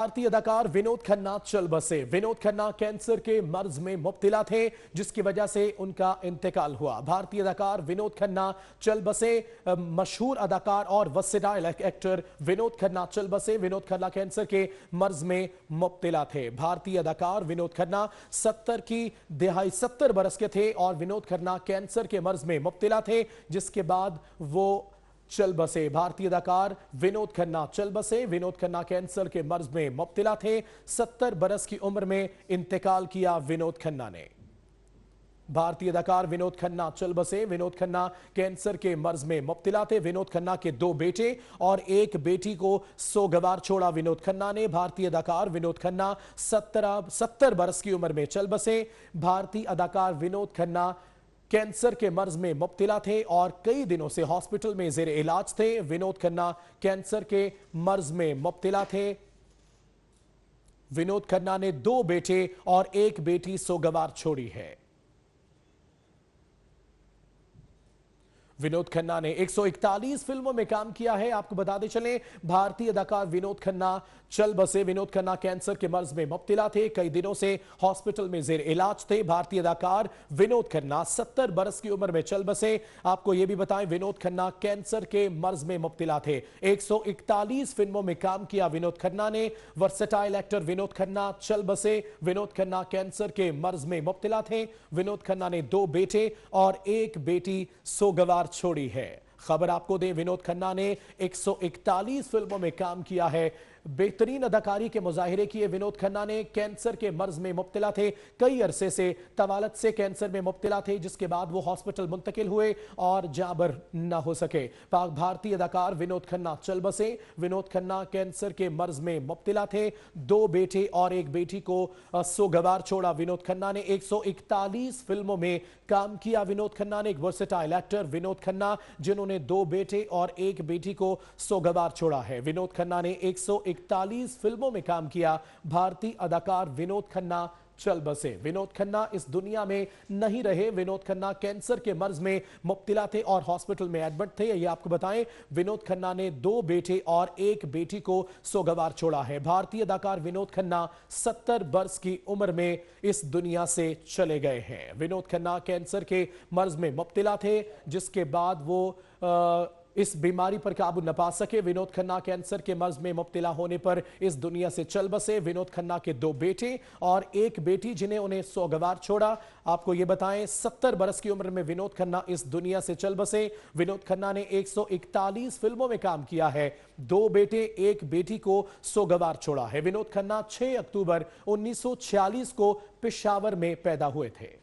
भारतीय अदाकार विनोद खन्ना चल बसे। विनोद खन्ना कैंसर के मर्ज में मुब्तला थे, जिसकी वजह से उनका इंतकाल हुआ। भारतीय अदाकार विनोद खन्ना चल बसे। मशहूर अदाकार और वर्सेटाइल एक्टर विनोद खन्ना चल बसे। विनोद खन्ना कैंसर के मर्ज में मुब्तला थे। भारतीय अदाकार विनोद खन्ना 70 की दिहाई 70 बरस के थे और विनोद खन्ना कैंसर के मर्ज में मुब्तला थे, जिसके बाद वो चल बसे। भारतीय अदाकार विनोद खन्ना चल बसे। विनोद खन्ना कैंसर के मर्ज में मुब्तला थे। 70 बरस की उम्र में इंतकाल किया विनोद खन्ना ने। भारतीय अदाकार विनोद खन्ना चल बसे। विनोद खन्ना कैंसर के मर्ज में मुब्तला थे। विनोद खन्ना के 2 बेटे और 1 बेटी को सोगवार छोड़ा विनोद खन्ना ने। भारतीय अदाकार विनोद खन्ना 70 बरस की उम्र में चल बसे। भारतीय अदाकार विनोद खन्ना कैंसर के मर्ज में मुब्तला थे और कई दिनों से हॉस्पिटल में जेर इलाज थे। विनोद खन्ना कैंसर के मर्ज में मुब्तला थे। विनोद खन्ना ने 2 बेटे और 1 बेटी सोगवार छोड़ी है। विनोद खन्ना ने 141 फिल्मों में काम किया है। आपको बताते चलें, भारतीय अदाकार विनोद खन्ना चल बसे। विनोद खन्ना कैंसर के मर्ज में मुब्तला थे, कई दिनों से हॉस्पिटल में जेर इलाज थे। भारतीय अदाकार विनोद खन्ना 70 बरस की उम्र में चल बसे। आपको यह भी बताएं, विनोद खन्ना कैंसर के मर्ज में मुब्तला थे। 141 फिल्मों में काम किया विनोद खन्ना ने। वर्सेटाइल एक्टर विनोद खन्ना चल बसे। विनोद खन्ना कैंसर के मर्ज में मुब्तला थे। विनोद खन्ना ने 2 बेटे और 1 बेटी सोगवार छोड़ी है। खबर आपको दें, विनोद खन्ना ने 141 फिल्मों में काम किया है। बेहतरीन अदाकारी के मुजाहिरे किए विनोद खन्ना ने। कैंसर के मर्ज में मुब्तला थे, कई अरसे से तवालत से कैंसर में मुब्तला थे, जिसके बाद वो हॉस्पिटल मुंतकिल हुए और जाबर न हो सके। पाक भारतीय अदाकार विनोद खन्ना चल बसे। विनोद खन्ना कैंसर के मर्ज में मुब्तला थे। 2 बेटे और 1 बेटी को सोगवार छोड़ा विनोद खन्ना ने। 141 फिल्मों में काम किया विनोद खन्ना ने। एक वर्सेटाइल एक्टर विनोद खन्ना, जिन्होंने 2 बेटे और 1 बेटी को सोगवार छोड़ा है। विनोद खन्ना ने 141 फिल्मों में काम किया। भारतीय अदाकार विनोद खन्ना चल बसे। विनोद खन्ना इस दुनिया में नहीं रहे। विनोद खन्ना कैंसर के मर्ज में मुब्तला थे और हॉस्पिटल में एडमिट थे। ये आपको बताएं, विनोद खन्ना ने 2 बेटे और 1 बेटी को सोगवार छोड़ा है। भारतीय अदाकार विनोद खन्ना 70 बरस की उम्र में इस दुनिया से चले गए हैं। विनोद खन्ना कैंसर के मर्ज में मुब्तला थे, जिसके बाद वो इस बीमारी पर काबू न पा सके। विनोद खन्ना कैंसर के मर्ज में मुब्तला होने पर इस दुनिया से चल बसे। विनोद खन्ना के 2 बेटे और 1 बेटी, जिन्हें उन्हें सोगवार छोड़ा। आपको यह बताएं, 70 बरस की उम्र में विनोद खन्ना इस दुनिया से चल बसे। विनोद खन्ना ने 141 फिल्मों में काम किया है। 2 बेटे 1 बेटी को सोगवार छोड़ा है। विनोद खन्ना 6 अक्टूबर 1946 को पेशावर में पैदा हुए थे।